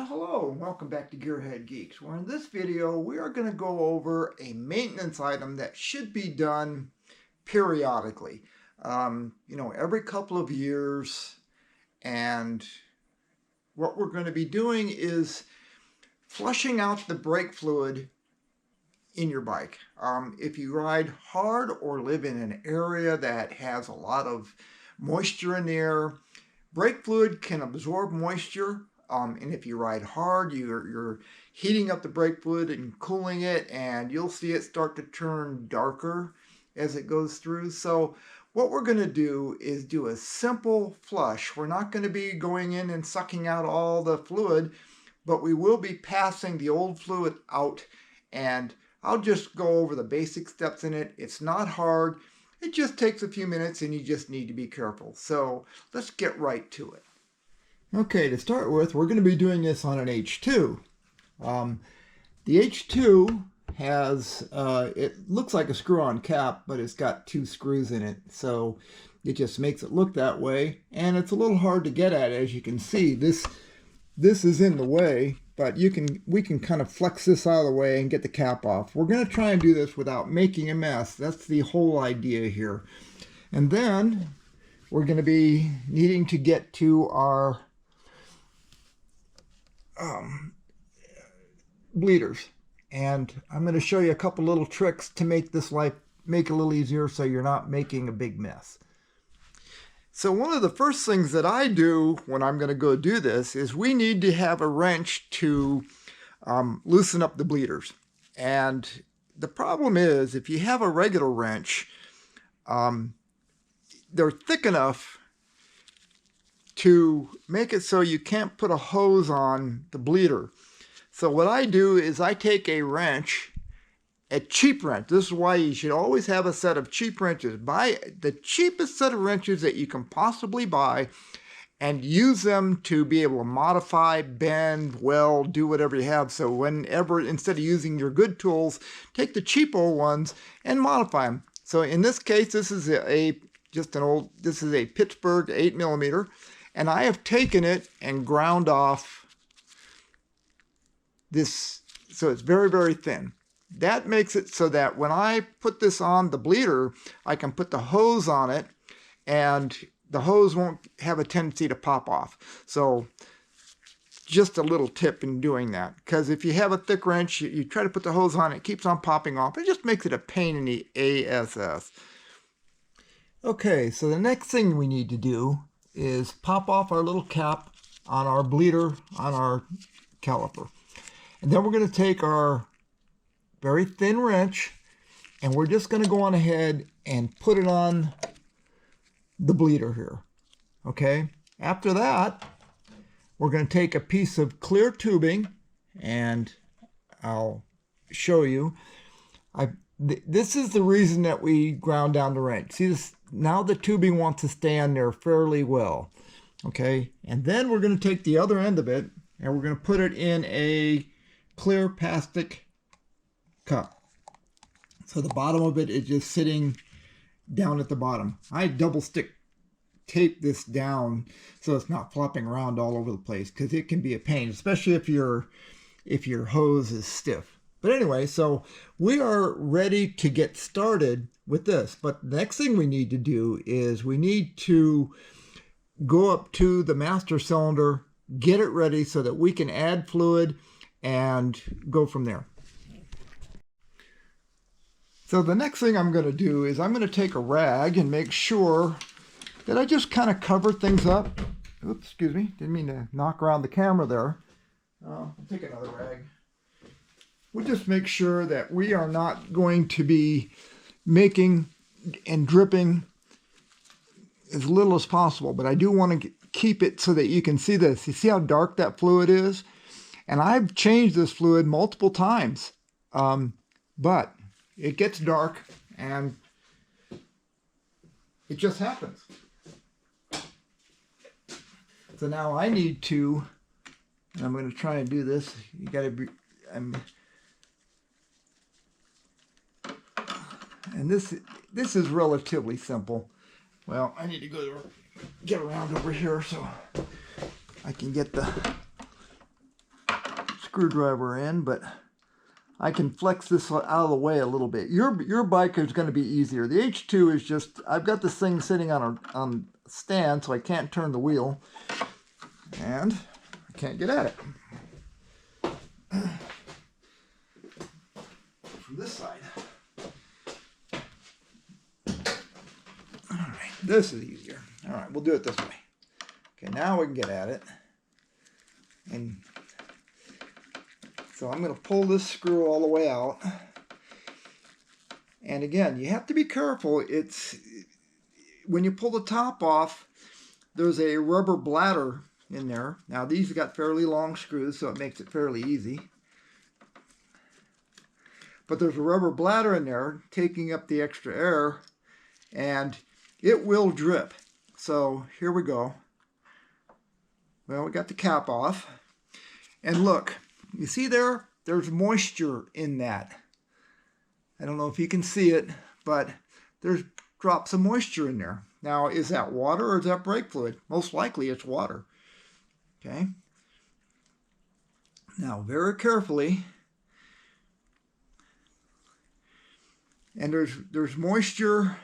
Well, hello and welcome back to GearHeadGeeks, where in this video we are going to go over a maintenance item that should be done periodically. Every couple of years. And what we're going to be doing is flushing out the brake fluid in your bike. If you ride hard or live in an area that has a lot of moisture in the air, brake fluid can absorb moisture. And if you ride hard, you're heating up the brake fluid and cooling it, and you'll see it start to turn darker as it goes through. So what we're going to do is do a simple flush. We're not going to be going in and sucking out all the fluid, but we will be passing the old fluid out, and I'll just go over the basic steps in it. It's not hard. It just takes a few minutes, and you just need to be careful. So let's get right to it. Okay, to start with, we're going to be doing this on an H2. The H2 has, it looks like a screw-on cap, but it's got two screws in it. So it just makes it look that way. And it's a little hard to get at, as you can see. This is in the way, but we can kind of flex this out of the way and get the cap off. We're going to try and do this without making a mess. That's the whole idea here. And then we're going to be needing to get to our bleeders, and I'm going to show you a couple little tricks to make this life make it a little easier so you're not making a big mess. So one of the first things that I do when I'm going to go do this is we need to have a wrench to loosen up the bleeders. And the problem is, if you have a regular wrench, they're thick enough to make it so you can't put a hose on the bleeder. So what I do is I take a wrench, a cheap wrench. This is why you should always have a set of cheap wrenches. Buy the cheapest set of wrenches that you can possibly buy and use them to be able to modify, bend, weld, do whatever you have. So whenever, instead of using your good tools, take the cheap old ones and modify them. So in this case, this is a Pittsburgh 8mm. And I have taken it and ground off this, so it's very, very thin. That makes it so that when I put this on the bleeder, I can put the hose on it, and the hose won't have a tendency to pop off. So just a little tip in doing that, because if you have a thick wrench, you try to put the hose on, it keeps on popping off. It just makes it a pain in the ass. Okay, so the next thing we need to do is pop off our little cap on our bleeder on our caliper. And then we're going to take our very thin wrench, and we're just going to go on ahead and put it on the bleeder here. Okay? After that, we're going to take a piece of clear tubing, and I'll show you. This is the reason that we ground down the wrench. See this? Now the tubing wants to stay on there fairly well. Okay, and then we're going to take the other end of it and we're going to put it in a clear plastic cup. So the bottom of it is just sitting down at the bottom. I double stick tape this down so it's not flopping around all over the place, because it can be a pain, especially if your hose is stiff. But anyway, so we are ready to get started with this. But the next thing we need to do is we need to go up to the master cylinder, get it ready so that we can add fluid and go from there. So the next thing I'm going to do is I'm going to take a rag and make sure that I just kind of cover things up. Oops, excuse me, didn't mean to knock around the camera there. I'll take another rag. We'll just make sure that we are not going to be making and dripping as little as possible, but I do want to keep it so that you can see this. You see how dark that fluid is? And I've changed this fluid multiple times, but it gets dark and it just happens. So now I need to, and I'm going to try and do this. You got to be, and this is relatively simple. Well, I need to get around over here so I can get the screwdriver in, but I can flex this out of the way a little bit. Your bike is going to be easier. The H2 is just, I've got this thing sitting on a stand, so I can't turn the wheel, and I can't get at it. From this side. All right, this is easier. All right, we'll do it this way. Okay, now we can get at it. And so I'm going to pull this screw all the way out. And again, you have to be careful. It's when you pull the top off, there's a rubber bladder in there. Now these have got fairly long screws, so it makes it fairly easy. But there's a rubber bladder in there taking up the extra air, and it will drip. So here we go. Well, we got the cap off. And look, you see there? There's moisture in that. I don't know if you can see it, but there's drops of moisture in there. Now, is that water or is that brake fluid? Most likely it's water. Okay. Now, very carefully, and there's moisture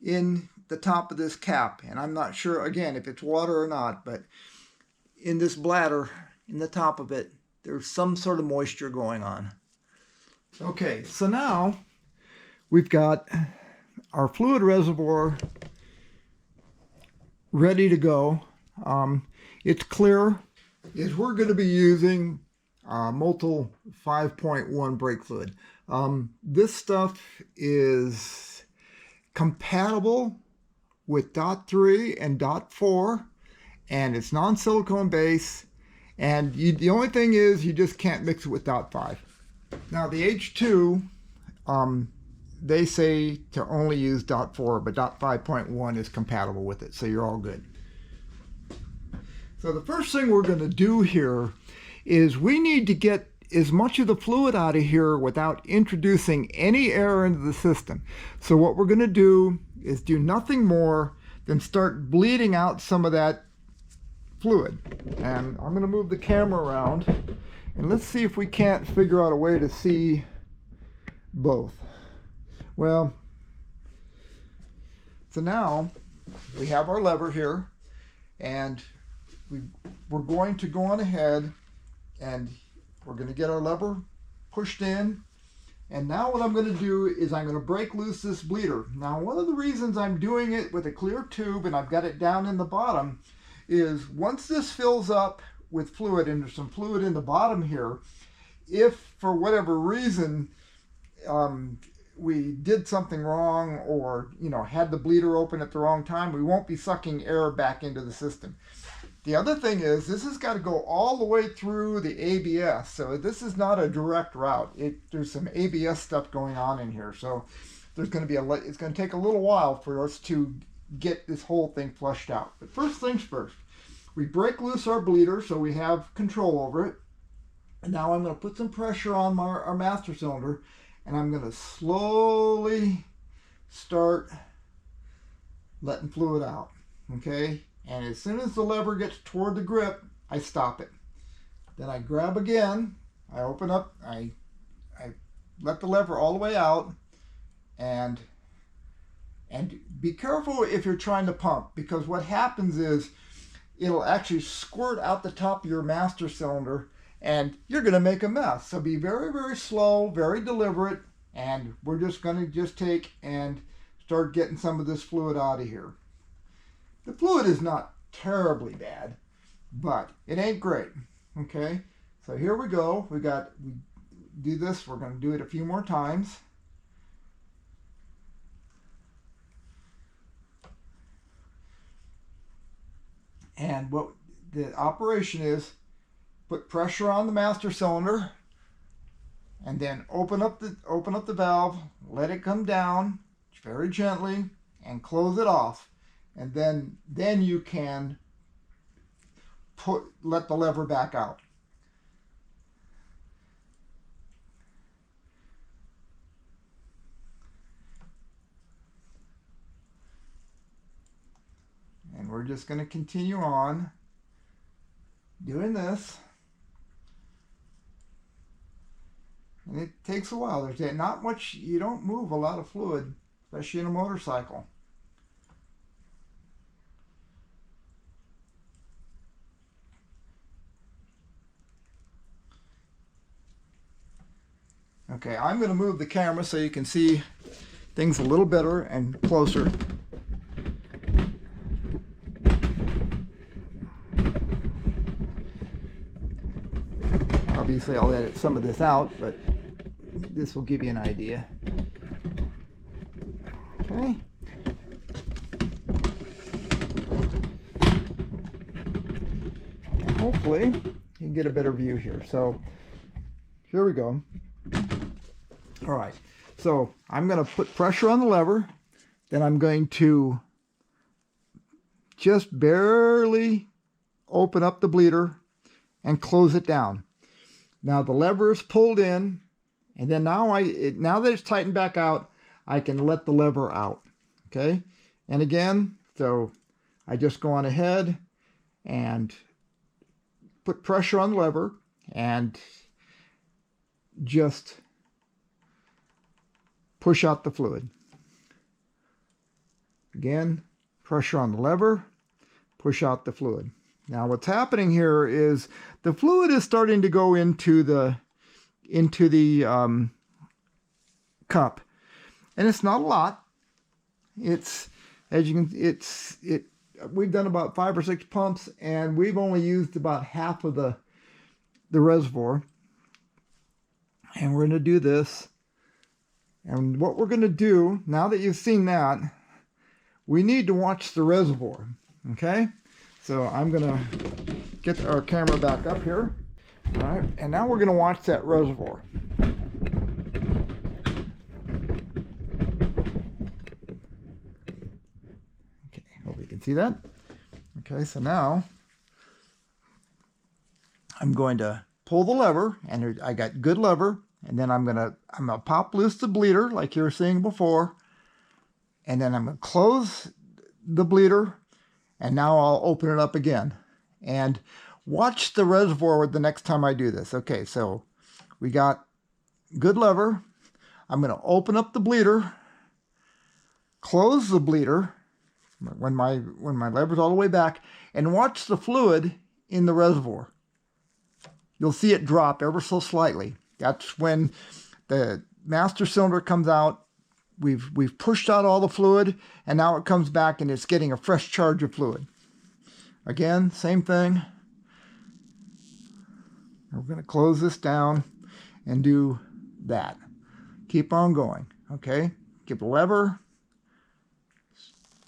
in the top of this cap, and I'm not sure again if it's water or not, but in this bladder in the top of it there's some sort of moisture going on. Okay, so now we've got our fluid reservoir ready to go. It's clear. We're going to be using Motul 5.1 brake fluid. This stuff is compatible with .3 and .4, and it's non-silicone base, and the only thing is you just can't mix it with .5. Now the H2, they say to only use .4, but .5.1 is compatible with it, so you're all good. So the first thing we're going to do here is we need to get as much of the fluid out of here without introducing any air into the system. So what we're going to do is do nothing more than start bleeding out some of that fluid. And I'm going to move the camera around, and let's see if we can't figure out a way to see both. Well, so now we have our lever here, and we're going to go on ahead and we're going to get our lever pushed in. And now what I'm going to do is I'm going to break loose this bleeder. Now, one of the reasons I'm doing it with a clear tube and I've got it down in the bottom is once this fills up with fluid, and there's some fluid in the bottom here, if for whatever reason we did something wrong, or had the bleeder open at the wrong time, we won't be sucking air back into the system. The other thing is this has got to go all the way through the ABS, so this is not a direct route. There's some ABS stuff going on in here, so there's going to be it's going to take a little while for us to get this whole thing flushed out. But first things first, we break loose our bleeder so we have control over it. And now I'm going to put some pressure on our master cylinder, and I'm going to slowly start letting fluid out. Okay? And as soon as the lever gets toward the grip, I stop it. Then I grab again, I open up, I let the lever all the way out, and be careful if you're trying to pump, because what happens is it'll actually squirt out the top of your master cylinder and you're going to make a mess. So be very, very slow, very deliberate, and we're just going to take and start getting some of this fluid out of here. The fluid is not terribly bad, but it ain't great. Okay, so here we go. We do this. We're going to do it a few more times. And what the operation is, put pressure on the master cylinder, and then open up the valve, let it come down very gently, and close it off. And then you can let the lever back out. And we're just going to continue on doing this. And it takes a while. There's not much, you don't move a lot of fluid, especially in a motorcycle. Okay, I'm going to move the camera so you can see things a little better and closer. Obviously, I'll edit some of this out, but this will give you an idea. Okay. And hopefully, you can get a better view here. So, here we go. All right. So, I'm going to put pressure on the lever. Then I'm going to just barely open up the bleeder and close it down. Now the lever is pulled in, and then now that it's tightened back out, I can let the lever out. Okay, and again, so I just go on ahead and put pressure on the lever and just push out the fluid. Again, pressure on the lever, push out the fluid. Now what's happening here is the fluid is starting to go into the cup, and it's not a lot. It's, as you can, we've done about 5 or 6 pumps, and we've only used about half of the reservoir. And we're going to do this. And what we're going to do, now that you've seen that, we need to watch the reservoir. Okay? So I'm going to get our camera back up here. All right, and now we're going to watch that reservoir. Okay, hope you can see that. Okay, so now I'm going to pull the lever, and I got good lever, and then I'm gonna pop loose the bleeder like you were seeing before, and then I'm gonna close the bleeder. And now I'll open it up again. And watch the reservoir the next time I do this. Okay, so we got good lever. I'm going to open up the bleeder, close the bleeder when my lever's all the way back, and watch the fluid in the reservoir. You'll see it drop ever so slightly. That's when the master cylinder comes out. We've pushed out all the fluid, and now it comes back and it's getting a fresh charge of fluid. Again, same thing. We're going to close this down and do that. Keep on going. Okay, give the lever,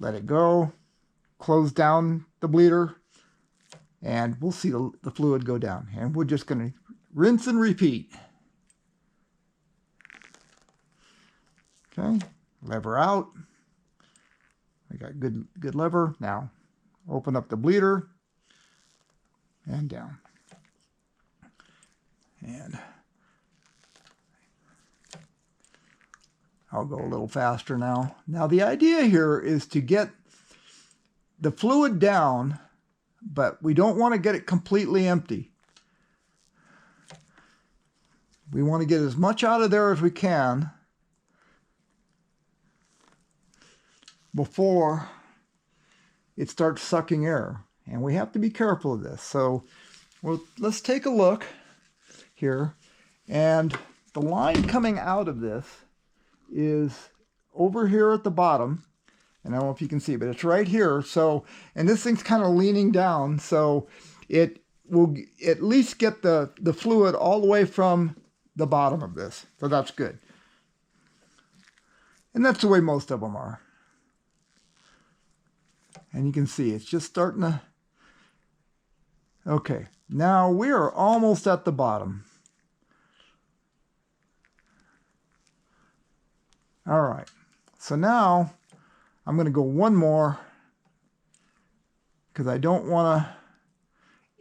let it go, close down the bleeder, and we'll see the fluid go down. And we're just going to rinse and repeat. Okay, lever out. I got good lever. Now open up the bleeder and down. And I'll go a little faster now. Now the idea here is to get the fluid down, but we don't want to get it completely empty. We want to get as much out of there as we can before it starts sucking air. And we have to be careful of this. So let's take a look here. And the line coming out of this is over here at the bottom. And I don't know if you can see, but it's right here. So, and this thing's kind of leaning down. So it will at least get the fluid all the way from the bottom of this. So that's good. And that's the way most of them are. And you can see it's just starting to... Okay, now we are almost at the bottom. All right, so now I'm going to go one more because I don't want to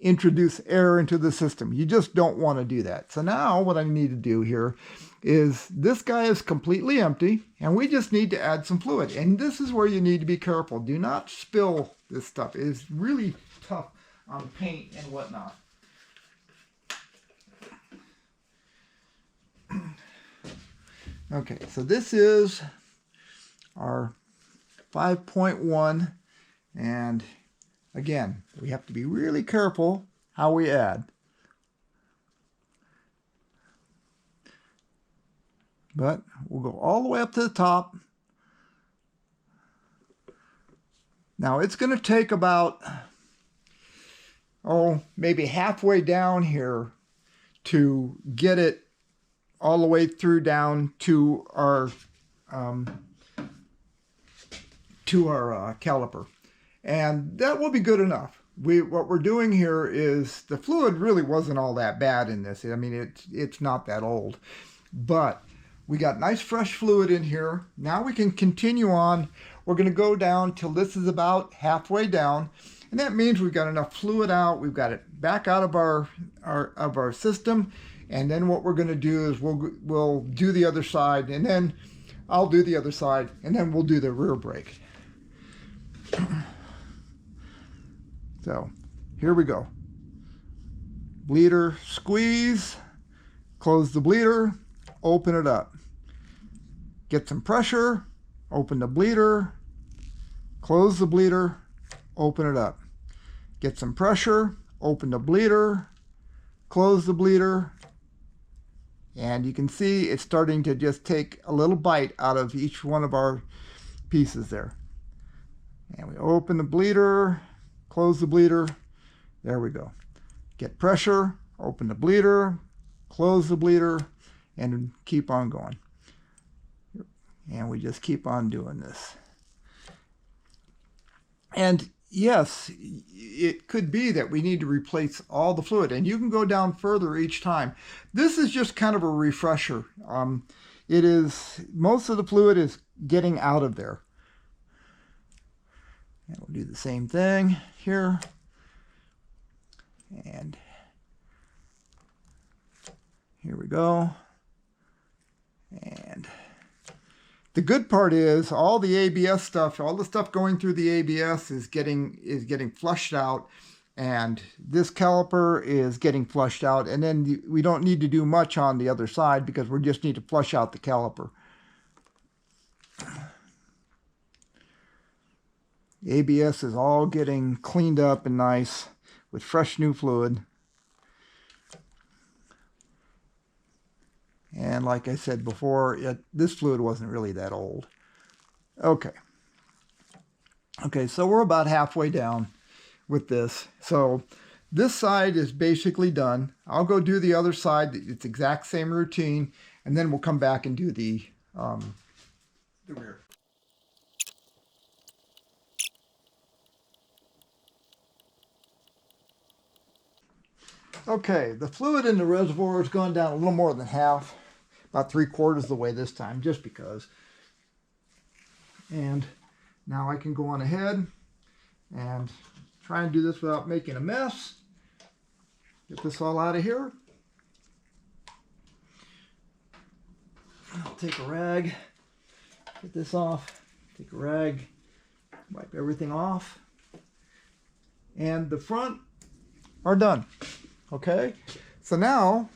introduce air into the system. You just don't want to do that. So now what I need to do here is this guy is completely empty and we just need to add some fluid. And this is where you need to be careful. Do not spill this stuff. It is really tough on paint and whatnot. Okay, so this is our 5.1, and again, we have to be really careful how we add. But we'll go all the way up to the top. Now it's going to take about, maybe halfway down here to get it all the way through down to our caliper. And that will be good enough. What we're doing here is, the fluid really wasn't all that bad in this. I mean, it's not that old. But we got nice fresh fluid in here. Now we can continue on. We're going to go down till this is about halfway down. And that means we've got enough fluid out. We've got it back out of our system. And then what we're going to do is we'll do the other side, and then I'll do the other side, and then we'll do the rear brake. So here we go. Bleeder, squeeze, close the bleeder, open it up. Get some pressure, open the bleeder, close the bleeder, open it up. Get some pressure, open the bleeder, close the bleeder, and you can see it's starting to just take a little bite out of each one of our pieces there. And we open the bleeder, close the bleeder, there we go. Get pressure, open the bleeder, close the bleeder, and keep on going. And we just keep on doing this. And yes, it could be that we need to replace all the fluid, and you can go down further each time. This is just kind of a refresher. Most of the fluid is getting out of there. And we'll do the same thing here. And here we go. And the good part is all the ABS stuff, all the stuff going through the ABS is getting flushed out, and this caliper is getting flushed out, and then we don't need to do much on the other side because we just need to flush out the caliper. The ABS is all getting cleaned up and nice with fresh new fluid. And like I said before, this fluid wasn't really that old. Okay, so we're about halfway down with this. So this side is basically done. I'll go do the other side. It's exact same routine, and then we'll come back and do the rear. Okay, the fluid in the reservoir has gone down a little more than half, about 3/4 of the way this time, just because. And now I can go on ahead and try and do this without making a mess. Get this all out of here. I'll take a rag, get this off, take a rag, wipe everything off. And the front are done. Okay, so now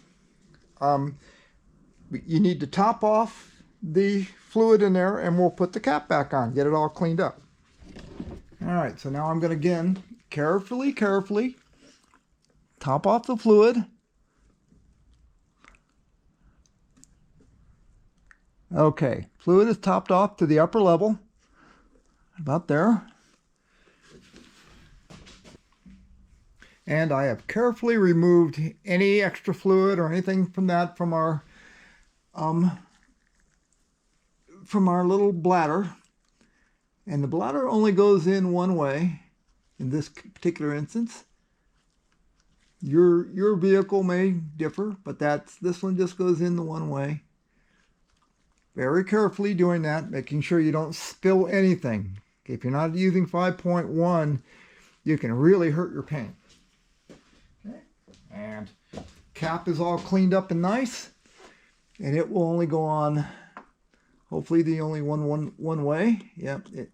you need to top off the fluid in there, and we'll put the cap back on, get it all cleaned up. All right, so now I'm going to again carefully top off the fluid. Okay, fluid is topped off to the upper level, about there. And I have carefully removed any extra fluid or anything from that from our little bladder. And the bladder only goes in one way in this particular instance. Your vehicle may differ, but this one just goes in the one way. Very carefully doing that, making sure you don't spill anything. If you're not using 5.1, you can really hurt your paint. And cap is all cleaned up and nice, and it will only go on, hopefully the only one way. Yep, it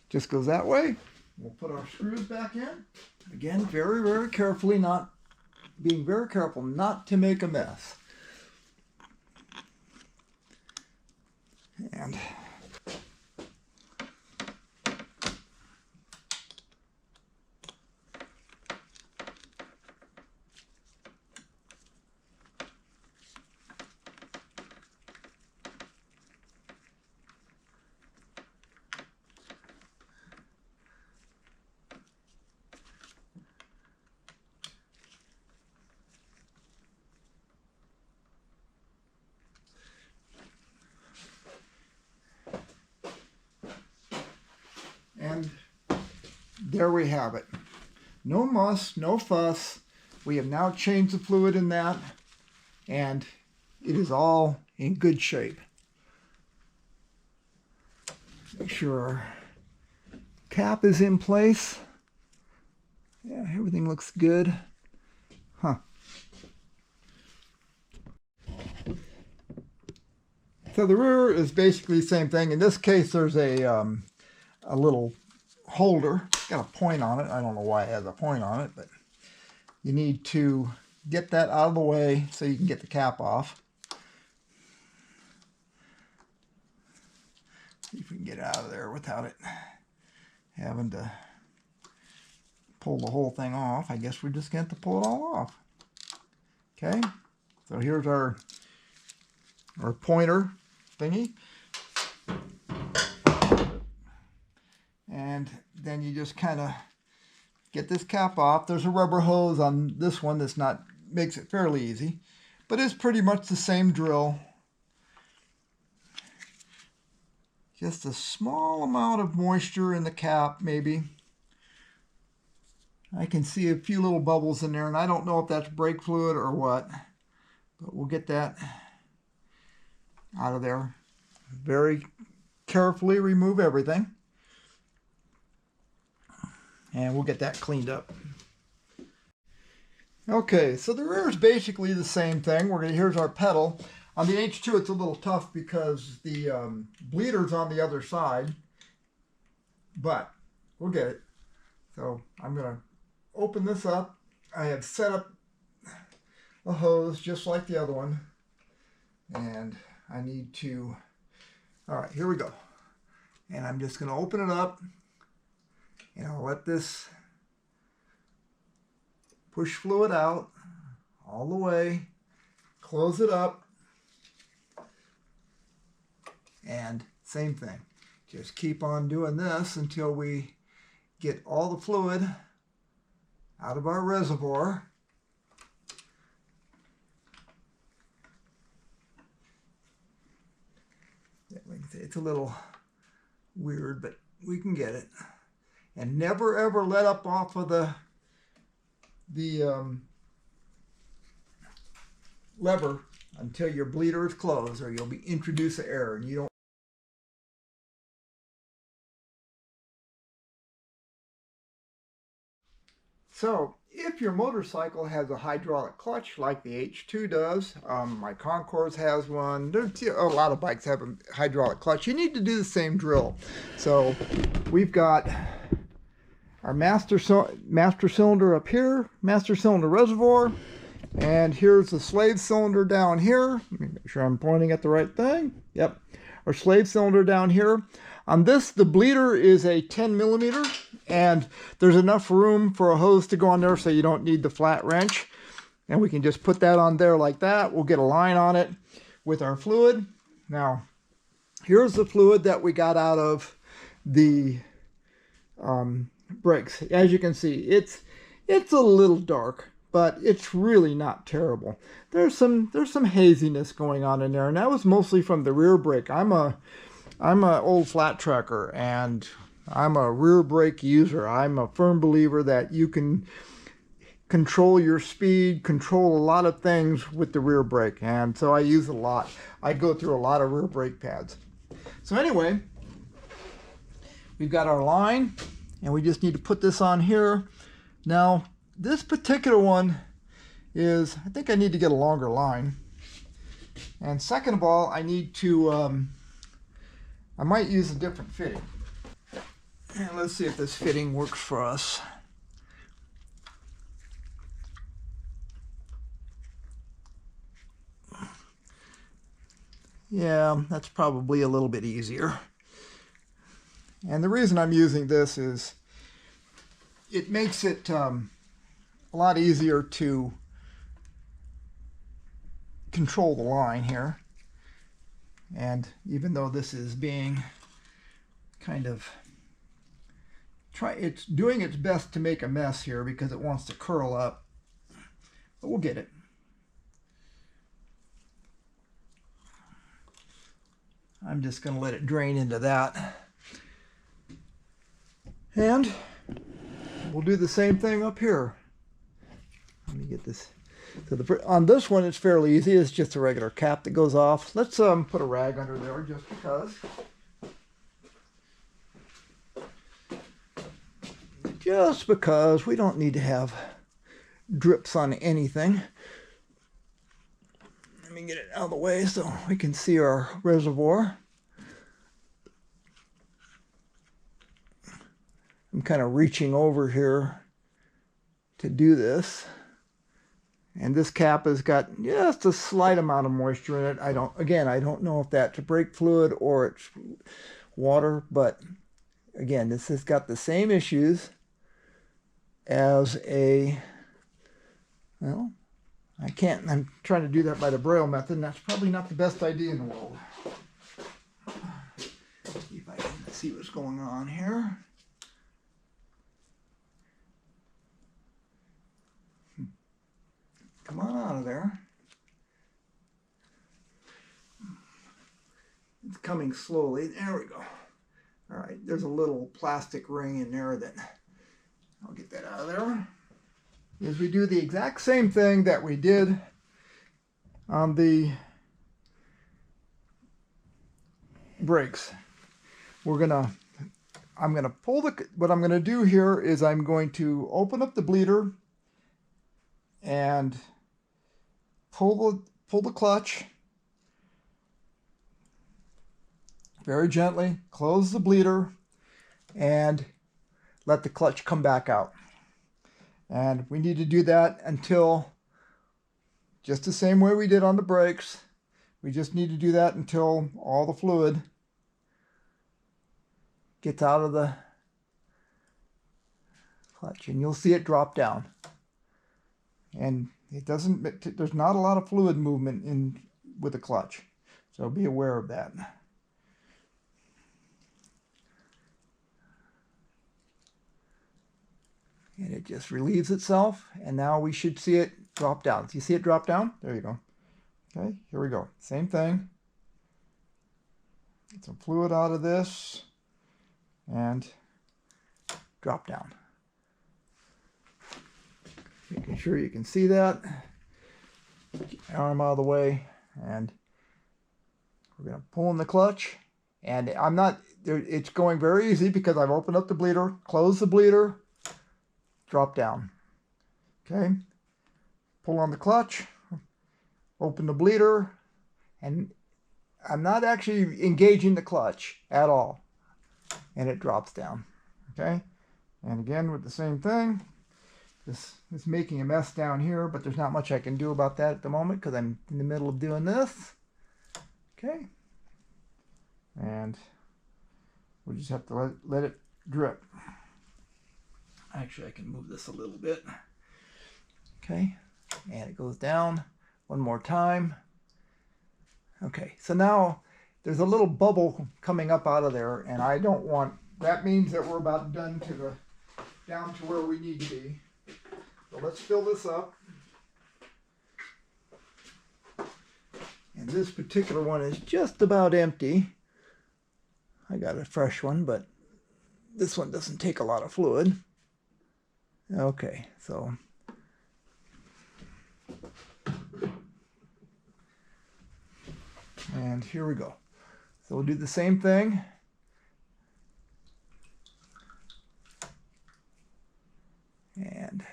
just goes that way. We'll put our screws back in. Again, very carefully, being very careful not to make a mess. And there we have it. No muss, no fuss. We have now changed the fluid in that, and it is all in good shape. Make sure our cap is in place. Yeah, everything looks good. Huh. So the rear is basically the same thing. In this case, there's a little holder. It's got a point on it. I don't know why it has a point on it, but you need to get that out of the way so you can get the cap off. See if we can get it out of there without it having to pull the whole thing off. I guess we're just going to have to pull it all off. Okay, so here's our pointer thingy. And then you just kind of get this cap off. There's a rubber hose on this one that's not, makes it fairly easy, but it's pretty much the same drill. Just a small amount of moisture in the cap, maybe. I can see a few little bubbles in there, and I don't know if that's brake fluid or what, but we'll get that out of there. Very carefully remove everything, and we'll get that cleaned up. Okay, so the rear is basically the same thing. Here's our pedal. On the H2, it's a little tough because the bleeder's on the other side, but we'll get it. So I'm going to open this up. I have set up a hose just like the other one, and I need to, all right, here we go. And I'm just going to open it up, and I'll let this push fluid out all the way, close it up, and same thing. Just keep on doing this until we get all the fluid out of our reservoir. Like I say, it's a little weird, but we can get it. And never ever let up off of the lever until your bleeder is closed, or you'll be introduced to air, and you don't. So if your motorcycle has a hydraulic clutch like the H2 does, my Concours has one, there's a lot of bikes have a hydraulic clutch, you need to do the same drill. So we've got our master cylinder up here, master cylinder reservoir, and here's the slave cylinder down here. Let me make sure I'm pointing at the right thing. Yep, our slave cylinder down here. On this, the bleeder is a 10 millimeter, and there's enough room for a hose to go on there so you don't need the flat wrench. And we can just put that on there like that. We'll get a line on it with our fluid. Now, here's the fluid that we got out of the brakes. As you can see, it's a little dark, but it's really not terrible. There's some haziness going on in there, and that was mostly from the rear brake. I'm an old flat tracker, and I'm a rear brake user. I'm a firm believer that you can control your speed, control a lot of things with the rear brake, and so I use a lot. I go through a lot of rear brake pads. So anyway, we've got our line, and we just need to put this on here. Now, this particular one is, I think I need to get a longer line. And second of all, I need to, I might use a different fitting. And let's see if this fitting works for us. Yeah, that's probably a little bit easier. And the reason I'm using this is it makes it a lot easier to control the line here. And even though this is being kind of it's doing its best to make a mess here because it wants to curl up, but we'll get it. I'm just going to let it drain into that. And we'll do the same thing up here. Let me get this. So on this one, it's fairly easy. It's just a regular cap that goes off. Let's put a rag under there just because. Just because we don't need to have drips on anything. Let me get it out of the way so we can see our reservoir. I'm kind of reaching over here to do this. And this cap has got just a slight amount of moisture in it. I don't know if that's brake fluid or it's water, but again, this has got the same issues as a, well, I'm trying to do that by the Braille method, and that's probably not the best idea in the world. See if I can see what's going on here. Come on out of there. It's coming slowly. There we go. All right, there's a little plastic ring in there that I'll get that out of there. Is we do the exact same thing that we did on the brakes. I'm gonna pull what I'm gonna do here is I'm going to open up the bleeder and pull the clutch very gently, close the bleeder, and let the clutch come back out. And we need to do that until, just the same way we did on the brakes, we just need to do that until all the fluid gets out of the clutch, and you'll see it drop down. And there's not a lot of fluid movement with the clutch, so be aware of that. And it just relieves itself, and now we should see it drop down. Do you see it drop down? There you go. Okay, here we go. Same thing. Get some fluid out of this, and drop down. Making sure you can see that. Get my arm out of the way, and we're going to pull in the clutch. And it's going very easy because I've opened up the bleeder, closed the bleeder, drop down. Okay, pull on the clutch, open the bleeder, and I'm not actually engaging the clutch at all, and it drops down. Okay, and again with the same thing. This is making a mess down here, but there's not much I can do about that at the moment because I'm in the middle of doing this. Okay, and we just have to let it drip. Actually, I can move this a little bit. Okay, and it goes down one more time. Okay, so now there's a little bubble coming up out of there, and I don't want, that means that we're about done down to where we need to be. So let's fill this up. And this particular one is just about empty. I got a fresh one, but this one doesn't take a lot of fluid. Okay, so and here we go. So we'll do the same thing. And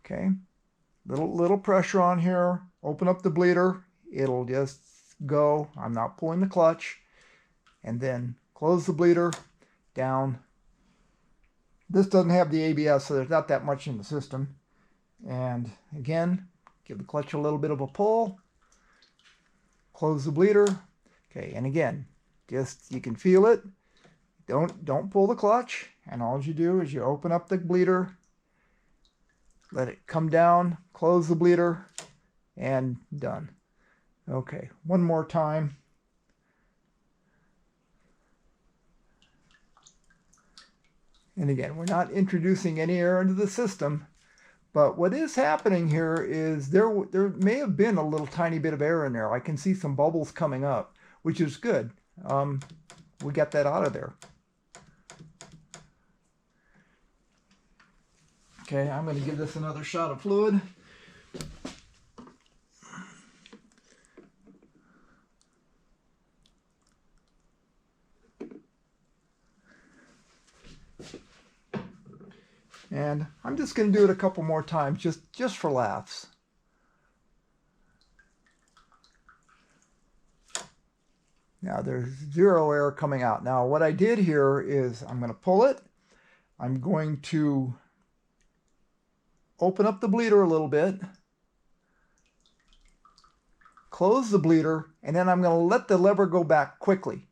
okay, little pressure on here. Open up the bleeder. It'll just go. I'm not pulling the clutch. And then close the bleeder down. This doesn't have the ABS, so there's not that much in the system. And again, Give the clutch a little bit of a pull. Close the bleeder. Okay, and again, just you can feel it. Don't pull the clutch, and all you do is you open up the bleeder, let it come down, close the bleeder, and done. Okay, one more time. And again, we're not introducing any air into the system, but what is happening here is there may have been a little tiny bit of air in there. I can see some bubbles coming up, which is good. We got that out of there. Okay, I'm going to give this another shot of fluid. And I'm just going to do it a couple more times, just for laughs. Now there's zero air coming out. Now what I did here is I'm going to pull it. I'm going to open up the bleeder a little bit, close the bleeder, and then I'm going to let the lever go back quickly.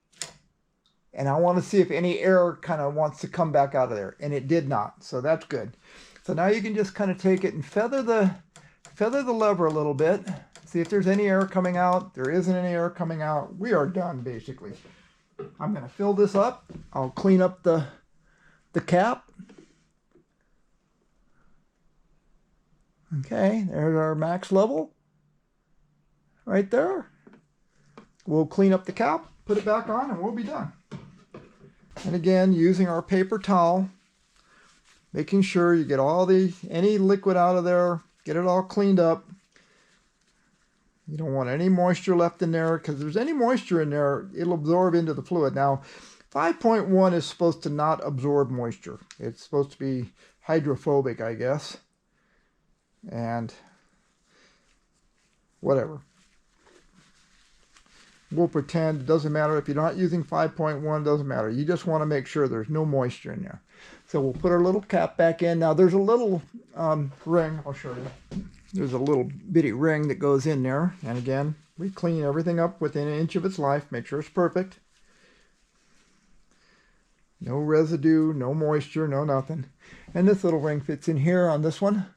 And I want to see if any air kind of wants to come back out of there. And it did not. So that's good. So now you can just kind of take it and feather the lever a little bit. See if there's any air coming out. There isn't any air coming out. We are done, basically. I'm going to fill this up. I'll clean up the cap. Okay, there's our max level. Right there. We'll clean up the cap, put it back on, and we'll be done. And again, using our paper towel, making sure you get any liquid out of there, get it all cleaned up. You don't want any moisture left in there, because if there's any moisture in there, it'll absorb into the fluid. Now, 5.1 is supposed to not absorb moisture. It's supposed to be hydrophobic, I guess. And whatever. We'll pretend it doesn't matter. If you're not using 5.1, it doesn't matter. You just want to make sure there's no moisture in there. So we'll put our little cap back in. Now there's a little ring. I'll show you. There's a little bitty ring that goes in there. And again, we clean everything up within an inch of its life. Make sure it's perfect. No residue, no moisture, no nothing. And this little ring fits in here on this one.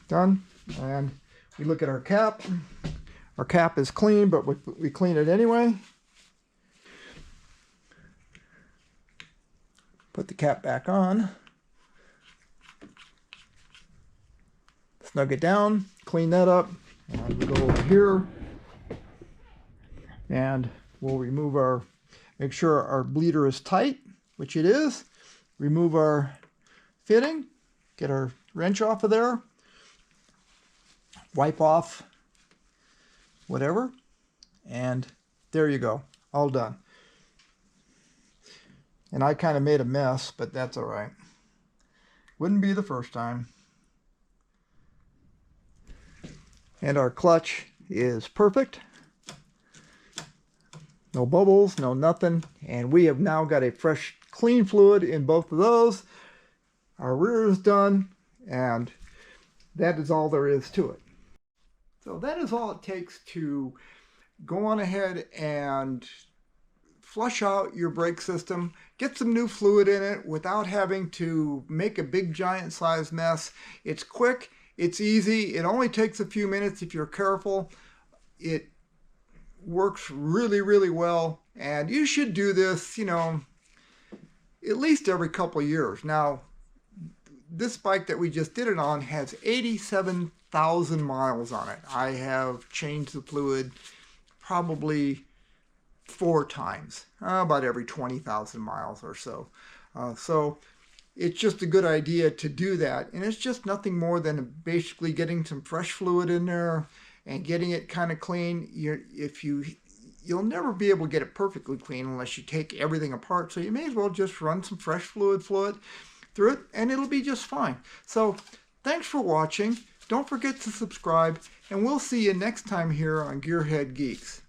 Done. And we look at our cap. Our cap is clean, but we clean it anyway. Put the cap back on. Snug it down, clean that up. And we go over here. And we'll remove make sure our bleeder is tight, which it is. Remove our fitting, get our wrench off of there. Wipe off whatever, and there you go, all done. And I kind of made a mess, but that's all right. Wouldn't be the first time. And our clutch is perfect. No bubbles, no nothing. And we have now got a fresh, clean fluid in both of those. Our rear is done, and that is all there is to it. So that is all it takes to go on ahead and flush out your brake system, get some new fluid in it without having to make a big giant size mess. It's quick, it's easy, it only takes a few minutes if you're careful. It works really, really well, and you should do this, at least every couple of years. Now, this bike that we just did it on has 87,000 miles on it. I have changed the fluid probably 4 times, about every 20,000 miles or so. So it's just a good idea to do that. And it's just nothing more than basically getting some fresh fluid in there and getting it kind of clean. You'll never be able to get it perfectly clean unless you take everything apart. So you may as well just run some fresh fluid through it, and it'll be just fine. So thanks for watching. Don't forget to subscribe, and we'll see you next time here on GearHeadGeeks.